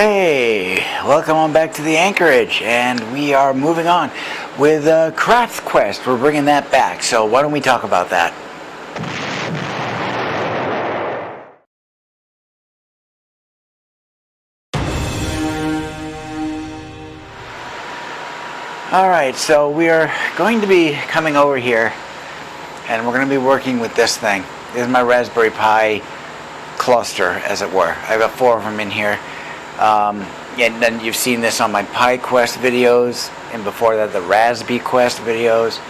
Hey, welcome on back to the AnKorage, and we are moving on with Craft Quest. We're bringing that back, so why don't we talk about that? Alright, so we are going to be coming over here, and we're going to be working with this thing. This is my Raspberry Pi cluster, as it were. I've got 4 of them in here. And then you've seen this on my Pi Quest videos, and before that the Raspberry Quest videos.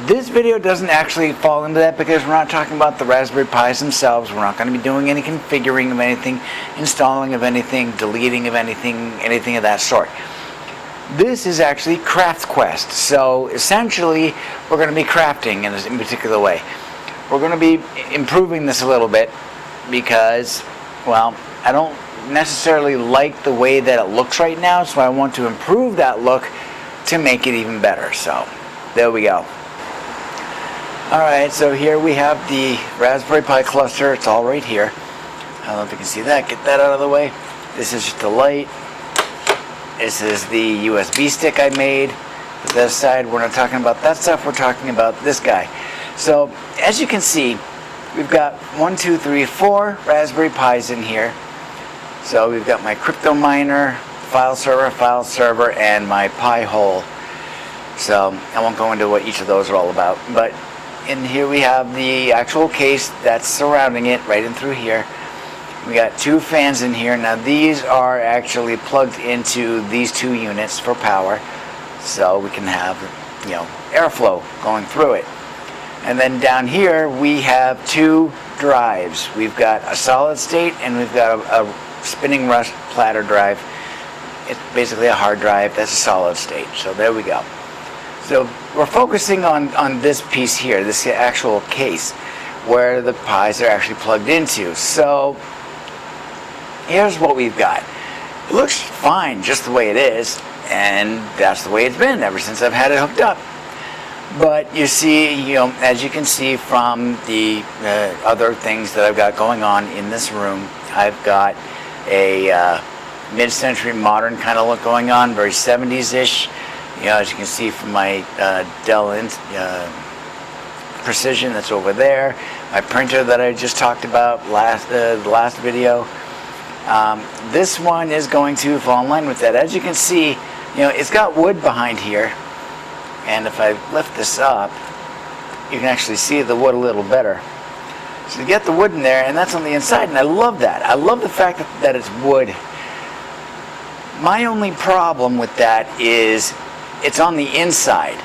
This video doesn't actually fall into that because we're not talking about the Raspberry Pis themselves. We're not going to be doing any configuring of anything, installing of anything, deleting of anything, anything of that sort. This is actually Craft Quest. So essentially we're going to be crafting in a particular way. We're going to be improving this a little bit because, well, I don't necessarily like the way that it looks right now, so I want to improve that look to make it even better. So there we go. Alright, so here we have the Raspberry Pi cluster. It's all right here. I don't know if you can see that. Get that out of the way. This is just the light. This is the USB stick I made. For this side, we're not talking about that stuff. We're talking about this guy. So as you can see, we've got 1, 2, 3, 4 Raspberry Pis in here. So we've got my crypto miner, file server, and my Pi hole. So I won't go into what each of those are all about. But in here we have the actual case that's surrounding it, right in through here. We got 2 fans in here. Now these are actually plugged into these 2 units for power, so we can have, airflow going through it. And then down here we have 2 drives. We've got a solid state and we've got a spinning rust platter drive. It's basically a hard drive that's a solid state. So there we go. So we're focusing on this piece here, this actual case, where the Pis are actually plugged into. So here's what we've got. It looks fine just the way it is, and that's the way it's been ever since I've had it hooked up. But you see, as you can see from the other things that I've got going on in this room, I've got a mid-century modern kind of look going on, very 70s-ish. As you can see from my Dell Precision that's over there, my printer that I just talked about the last video. This one is going to fall in line with that. As you can see, it's got wood behind here. And if I lift this up, you can actually see the wood a little better. So you get the wood in there, and that's on the inside, and I love that. I love the fact that it's wood. My only problem with that is it's on the inside.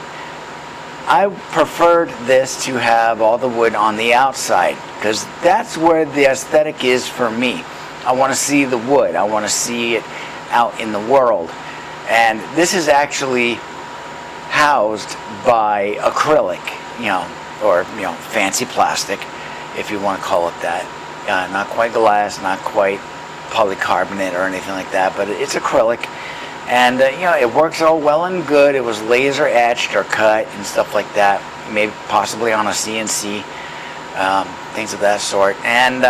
I preferred this to have all the wood on the outside, because that's where the aesthetic is for me. I want to see the wood. I want to see it out in the world. And this is actually housed by acrylic, or fancy plastic, if you want to call it that. Not quite glass, not quite polycarbonate or anything like that, but it's acrylic. And it works all well and good. It was laser etched or cut and stuff like that, maybe possibly on a CNC, things of that sort. And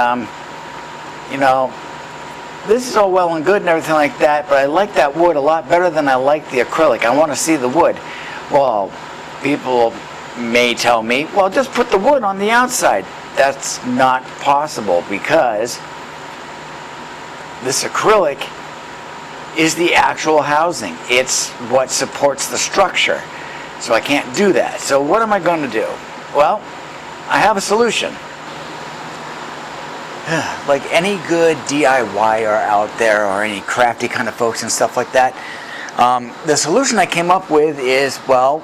this is all well and good and everything like that, but I like that wood a lot better than I like the acrylic. I want to see the wood. Well, people may tell me, well, just put the wood on the outside. That's not possible because this acrylic is the actual housing. It's what supports the structure. So I can't do that. So what am I going to do? Well, I have a solution. Like any good DIYer out there, or any crafty kind of folks and stuff like that, the solution I came up with is, well,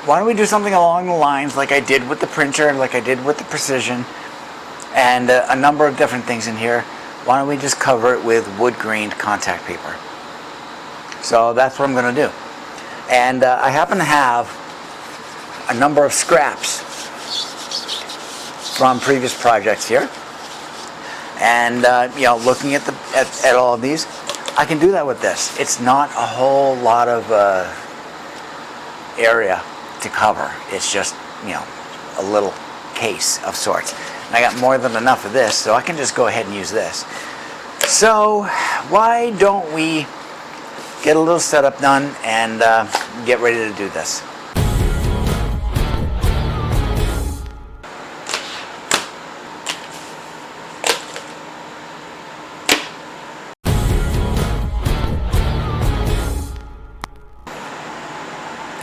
why don't we do something along the lines like I did with the printer, like I did with the Precision, and a number of different things in here. Why don't we just cover it with wood-grained contact paper? So that's what I'm going to do. And I happen to have a number of scraps from previous projects here. And looking at all of these, I can do that with this. It's not a whole lot of area to cover. It's just a little case of sorts. And I got more than enough of this, so I can just go ahead and use this. So why don't we get a little setup done and get ready to do this.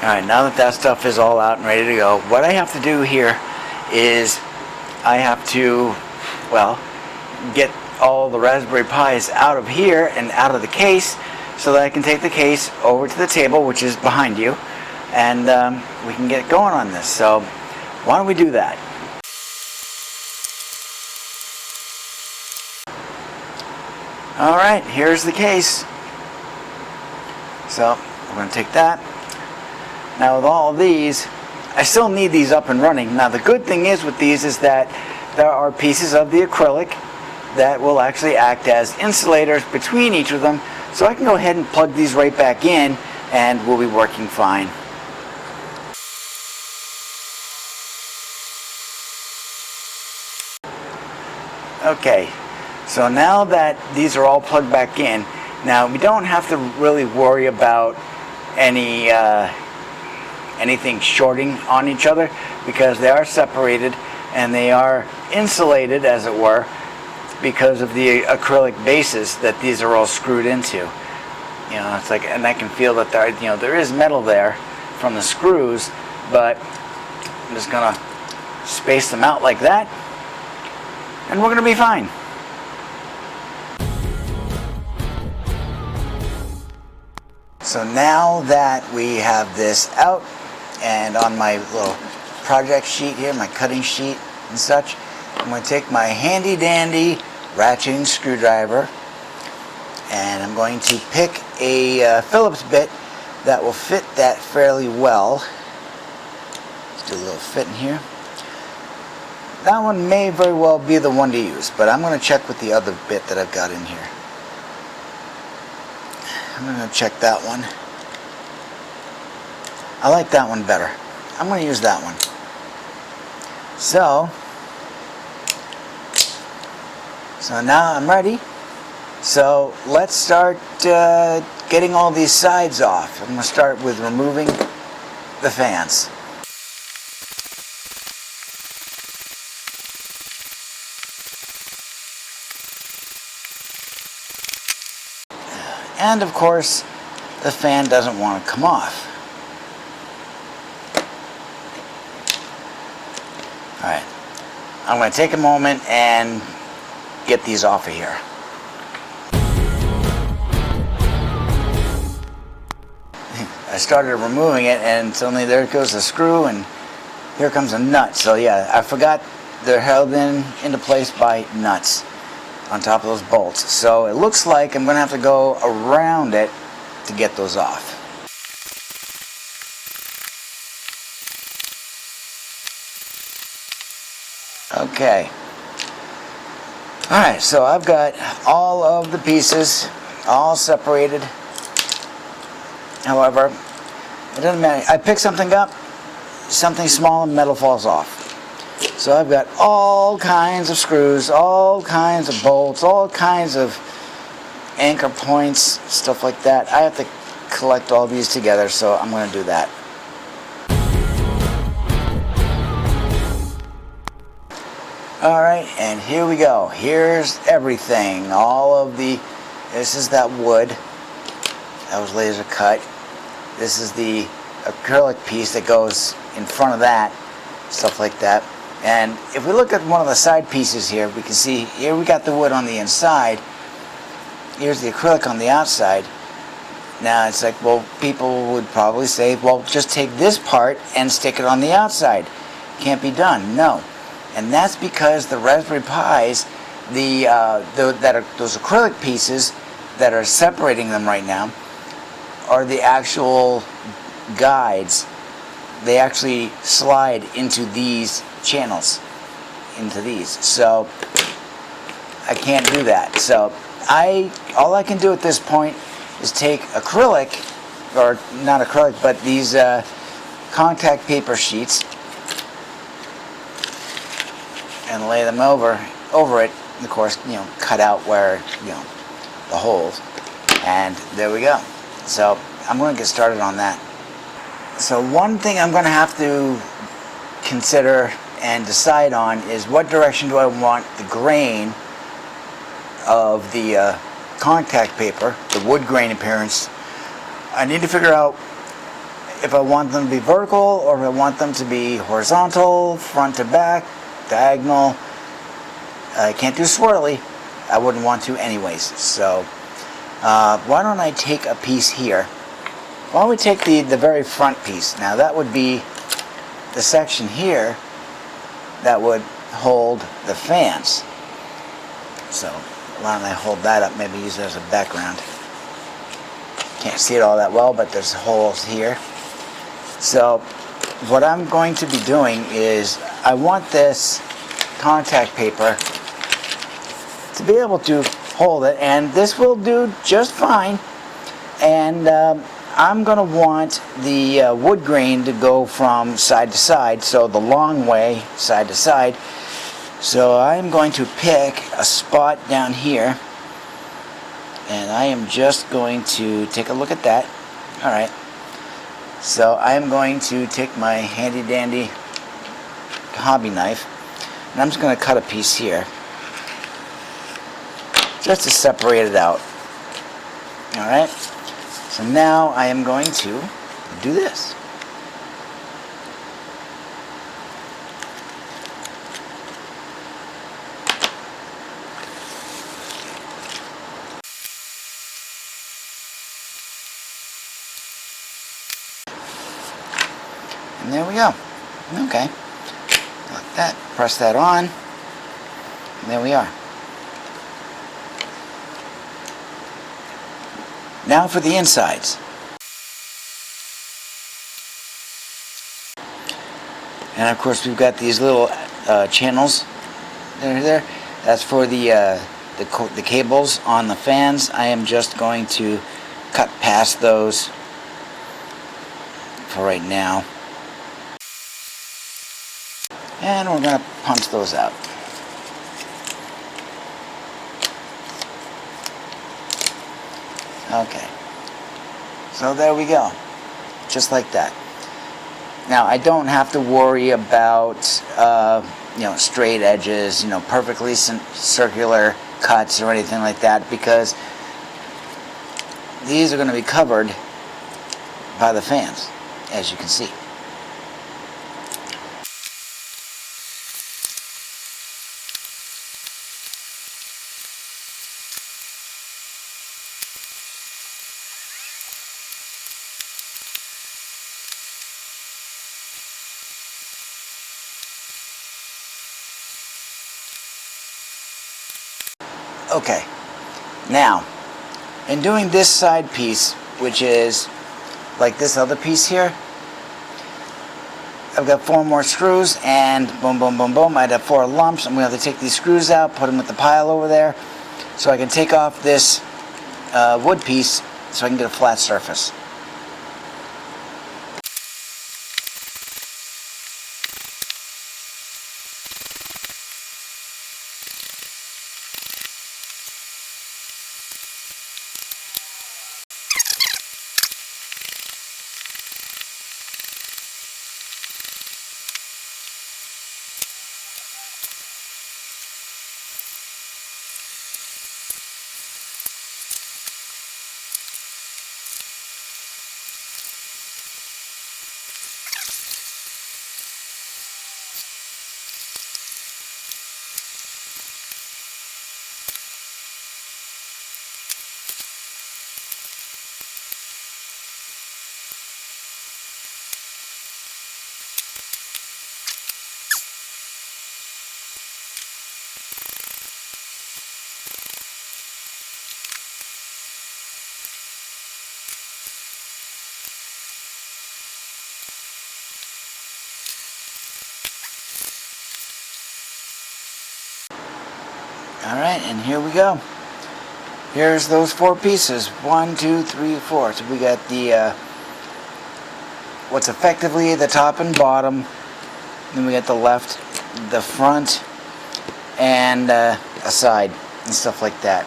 Alright, now that stuff is all out and ready to go, what I have to do here is I have to, well, get all the Raspberry Pis out of here and out of the case so that I can take the case over to the table, which is behind you, and we can get going on this. So why don't we do that? Alright, here's the case. So we're going to take that. Now with all of these, I still need these up and running. Now the good thing is with these is that there are pieces of the acrylic that will actually act as insulators between each of them, so I can go ahead and plug these right back in and we'll be working fine. Okay, so now that these are all plugged back in, now we don't have to really worry about anything shorting on each other because they are separated and they are insulated, as it were, because of the acrylic bases that these are all screwed into. You know, it's like, and I can feel that there, you know, there is metal there from the screws, but I'm just gonna space them out like that, and we're gonna be fine. So now that we have this out and on my little project sheet here, my cutting sheet and such, I'm going to take my handy dandy ratcheting screwdriver and I'm going to pick a Phillips bit that will fit that fairly well. Let's do a little fit in here. That one may very well be the one to use, but I'm going to check with the other bit that I've got in here. I'm going to check that one. I like that one better. I'm going to use that one. So now I'm ready. So let's start getting all these sides off. I'm going to start with removing the fans. And of course, the fan doesn't want to come off. Alright, I'm going to take a moment and get these off of here. I started removing it and suddenly there goes the screw and here comes a nut. So yeah, I forgot they're held into place by nuts on top of those bolts. So it looks like I'm going to have to go around it to get those off. Okay. Alright, so I've got all of the pieces all separated. However, it doesn't matter. I pick something up, something small and metal falls off. So I've got all kinds of screws, all kinds of bolts, all kinds of anchor points, stuff like that. I have to collect all these together, so I'm going to do that. Alright, and here we go. Here's everything. All of the, this is that wood that was laser cut. This is the acrylic piece that goes in front of that, stuff like that. And if we look at one of the side pieces here, we can see here we got the wood on the inside. Here's the acrylic on the outside. Now it's like, well, people would probably say, well, just take this part and stick it on the outside. Can't be done. No. And that's because the Raspberry Pis, those acrylic pieces that are separating them right now are the actual guides. They actually slide into these channels, into these. So I can't do that. So all I can do at this point is take acrylic, or not acrylic, but these contact paper sheets, and lay them over it of course, cut out where, the holes. And there we go. So I'm going to get started on that. So one thing I'm going to have to consider and decide on is what direction do I want the grain of the contact paper, the wood grain appearance. I need to figure out if I want them to be vertical or if I want them to be horizontal, front to back, diagonal. I can't do swirly. I wouldn't want to anyways. So why don't I take a piece here? Why don't we take the very front piece? Now that would be the section here that would hold the fans. So why don't I hold that up, maybe use it as a background. Can't see it all that well, but there's holes here. So what I'm going to be doing is I want this contact paper to be able to hold it, and this will do just fine. And I'm going to want the wood grain to go from side to side, so the long way, side to side. So I'm going to pick a spot down here, and I am just going to take a look at that. Alright, so I'm going to take my handy dandy hobby knife, and I'm just going to cut a piece here just to separate it out. Alright, so now I am going to do this. And there we go. Okay. Like that. Press that on. And there we are. Now for the insides. And of course we've got these little channels that are there. That's for the cables on the fans. I am just going to cut past those for right now. And we're going to punch those out. Okay. So there we go. Just like that. Now I don't have to worry about straight edges, perfectly circular cuts or anything like that, because these are going to be covered by the fans, as you can see. Okay, now in doing this side piece, which is like this other piece here, I've got 4 more screws, and boom, boom, boom, boom, I'd have 4 lumps. I'm going to have to take these screws out, put them with the pile over there, so I can take off this wood piece so I can get a flat surface. Alright, and here we go. Here's those 4 pieces. 1, 2, 3, 4. So we got the what's effectively the top and bottom. Then we got the left, the front, and aside and stuff like that.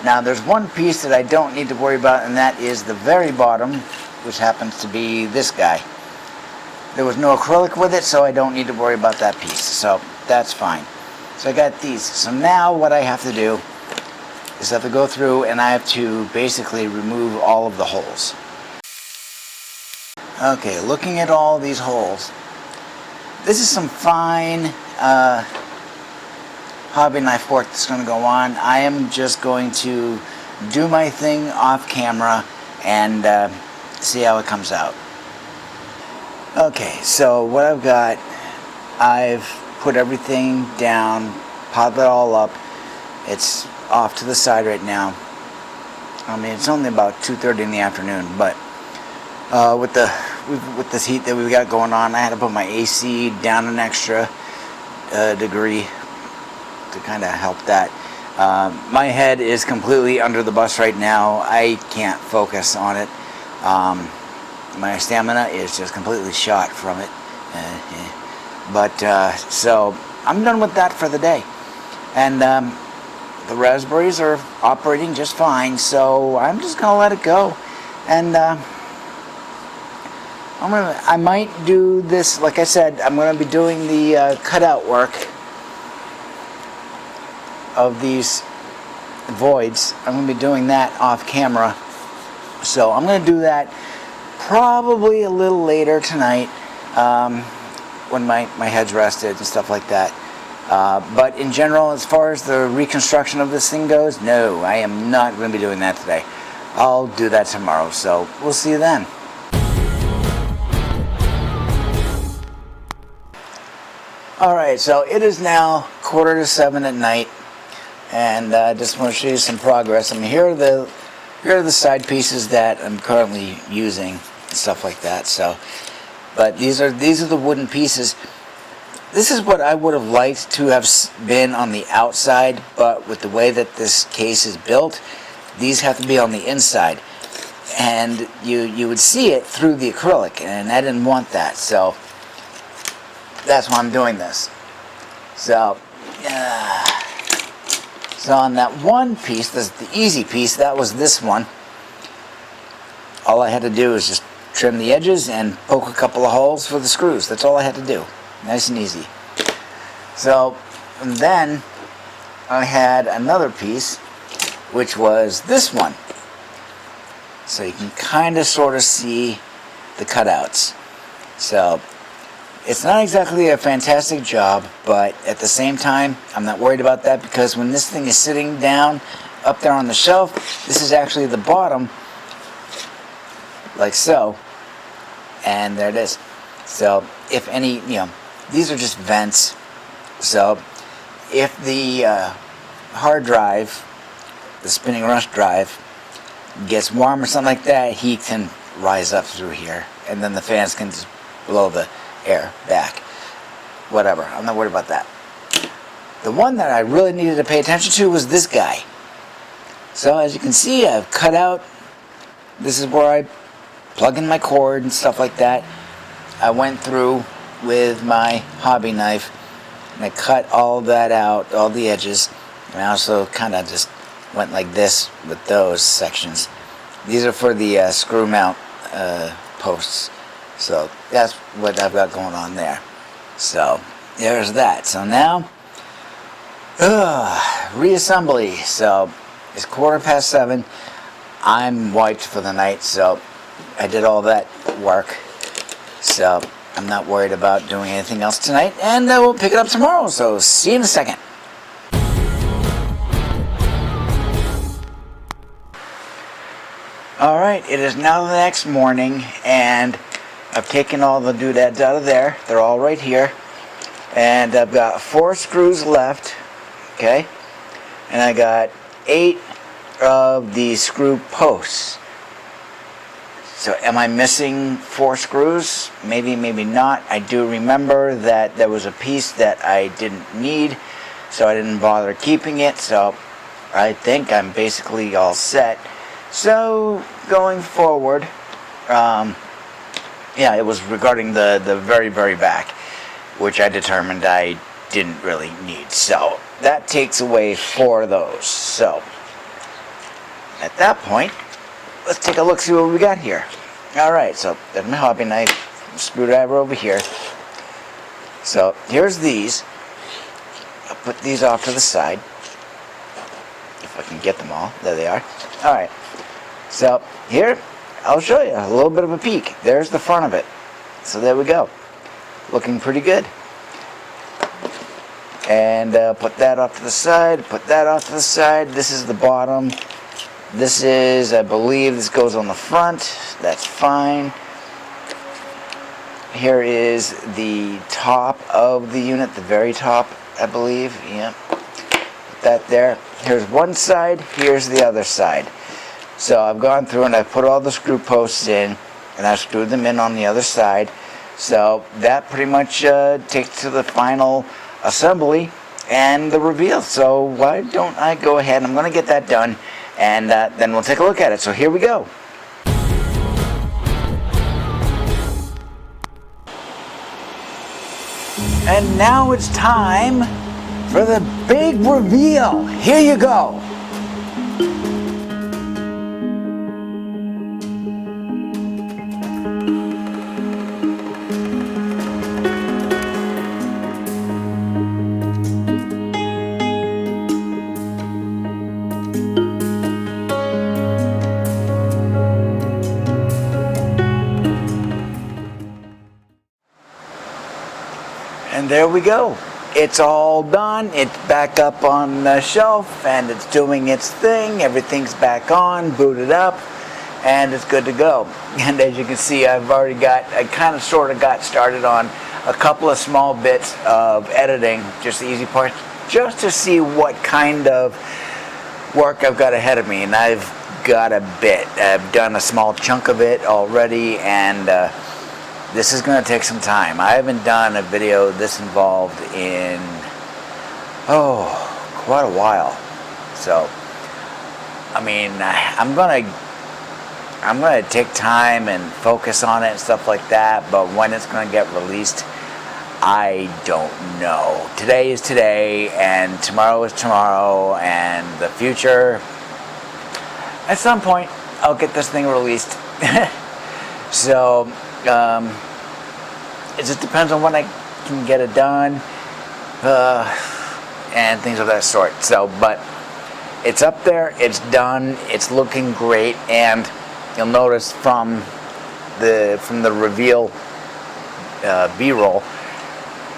Now there's one piece that I don't need to worry about, and that is the very bottom, which happens to be this guy. There was no acrylic with it, so I don't need to worry about that piece, so that's fine. So I got these. So now what I have to do is I have to go through and I have to basically remove all of the holes. Okay, looking at all these holes, this is some fine hobby knife work that's going to go on. I am just going to do my thing off camera and see how it comes out. Okay, so what I've got, I've put everything down, piled it all up. It's off to the side right now. I mean, it's only about 2:30 in the afternoon, but with this heat that we've got going on, I had to put my AC down an extra degree to kind of help that. My head is completely under the bus right now. I can't focus on it. My stamina is just completely shot from it. So I'm done with that for the day. And the raspberries are operating just fine, so I'm just gonna let it go. And I might do this, like I said, I'm gonna be doing the cutout work of these voids. I'm gonna be doing that off camera. So I'm gonna do that probably a little later tonight, when my head's rested and stuff like that. But in general, as far as the reconstruction of this thing goes, no, I am not going to be doing that today. I'll do that tomorrow, so we'll see you then. Alright, so it is now 6:45 at night, and I just want to show you some progress. I mean, here are the side pieces that I'm currently using and stuff like that. So, but these are the wooden pieces. This is what I would have liked to have been on the outside, but with the way that this case is built, these have to be on the inside, and you would see it through the acrylic, and I didn't want that, so that's why I'm doing this. So on that one piece, this is the easy piece, that was this one. All I had to do is just trim the edges and poke a couple of holes for the screws. That's all I had to do. Nice and easy. So, and then I had another piece, which was this one. So you can kind of sort of see the cutouts. So it's not exactly a fantastic job, but at the same time, I'm not worried about that, because when this thing is sitting down up there on the shelf, this is actually the bottom, like so, and there it is. So if any, these are just vents. So if the hard drive, the spinning rush drive, gets warm or something like that, heat can rise up through here, and then the fans can just blow the air back. Whatever, I'm not worried about that. The one that I really needed to pay attention to was this guy. So as you can see, I've cut out, this is where I plug in my cord and stuff like that. I went through with my hobby knife and I cut all that out, all the edges, and I also kind of just went like this with those sections. These are for the screw mount posts, so that's what I've got going on there. So there's that. So now reassembly. So it's 7:15. I'm wiped for the night, so I did all that work. So I'm not worried about doing anything else tonight, and we'll pick it up tomorrow. So see you in a second. Alright, it is now the next morning, and I've taken all the doodads out of there. They're all right here. And I've got 4 screws left, okay? And I got 8 of the screw posts. So am I missing 4 screws? Maybe, maybe not. I do remember that there was a piece that I didn't need, so I didn't bother keeping it. So I think I'm basically all set. So going forward, yeah, it was regarding the very, very back, which I determined I didn't really need. So that takes away 4 of those. So at that point, let's take a look, see what we got here. Alright, so there's my hobby knife, screwdriver over here. So here's these. I'll put these off to the side. If I can get them all. There they are. Alright. So here, I'll show you a little bit of a peek. There's the front of it. So there we go. Looking pretty good. And put that off to the side. Put that off to the side. This is the bottom. This is, I believe, this goes on the front. That's fine. Here is the top of the unit, the very top, I believe. Yeah. Put that there. Here's one side. Here's the other side. So I've gone through and I've put all the screw posts in, and I've screwed them in on the other side. So that pretty much takes to the final assembly and the reveal. So why don't I go ahead, I'm going to get that done, and then we'll take a look at it. So here we go. And now it's time for the big reveal. Here you go. And there we go. It's all done. It's back up on the shelf and it's doing its thing. Everything's back on, booted up, and it's good to go. And as you can see, I kind of sort of got started on a couple of small bits of editing, just the easy parts, just to see what kind of work I've got ahead of me. And I've got a bit. I've done a small chunk of it already, and this is going to take some time. I haven't done a video this involved in, quite a while. So, I mean, I'm going to take time and focus on it and stuff like that, but when it's going to get released, I don't know. Today is today, and tomorrow is tomorrow, and the future, at some point, I'll get this thing released. So, it just depends on when I can get it done, and things of that sort. So, but it's up there, it's done, it's looking great, and you'll notice from the reveal B-roll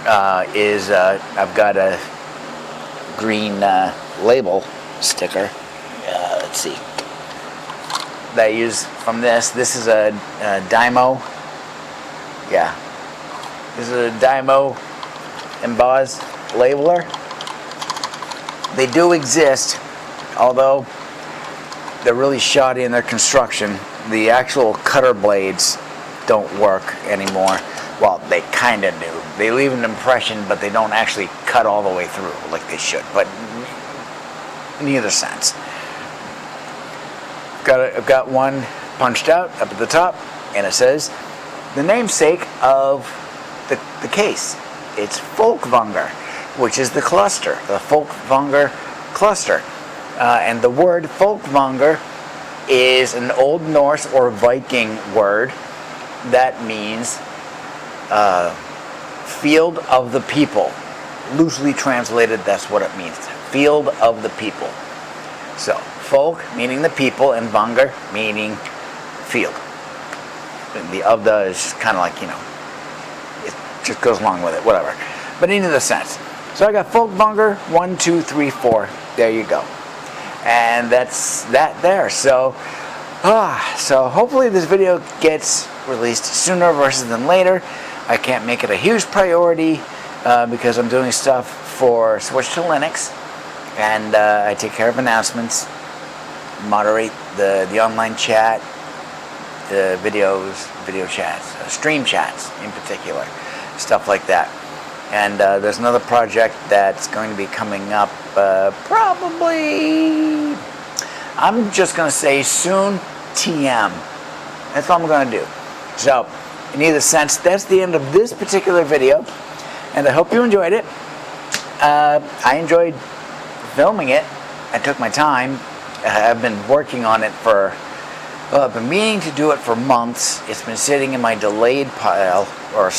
I've got a green label sticker. Let's see. That I use from this. This is a Dymo. Yeah. This is a Dymo embossed labeler. They do exist, although they're really shoddy in their construction. The actual cutter blades don't work anymore. Well, they kind of do. They leave an impression, but they don't actually cut all the way through like they should. But in either sense. I've got one punched out up at the top, and it says the namesake of the case. It's Folkvanger, which is the cluster, the Folkvanger cluster. And the word Folkvanger is an Old Norse or Viking word that means field of the people. Loosely translated, that's what it means. Field of the people. So, folk meaning the people, and Vanger meaning field. And the of the is kind of like, it just goes along with it, whatever. But in the sense. So I got Folkvanger 1, 2, 3, 4. There you go. And that's that there. So hopefully this video gets released sooner versus than later. I can't make it a huge priority because I'm doing stuff for Switch to Linux, and I take care of announcements, moderate the online chat, video chats, stream chats in particular, stuff like that. And there's another project that's going to be coming up probably, I'm just going to say soon, TM. That's all I'm going to do. So, in either sense, that's the end of this particular video, and I hope you enjoyed it. I enjoyed filming it. I took my time. I've been working on it for, well, I've been meaning to do it for months. It's been sitting in my delayed pile or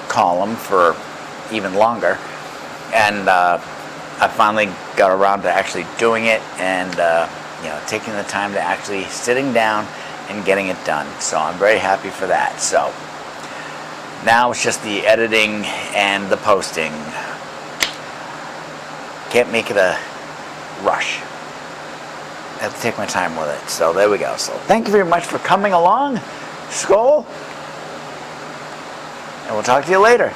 column for even longer. And I finally got around to actually doing it and taking the time to actually sitting down and getting it done. So I'm very happy for that. So now it's just the editing and the posting. Can't make it a rush. I have to take my time with it. So there we go. So thank you very much for coming along. Skál. And we'll talk to you later.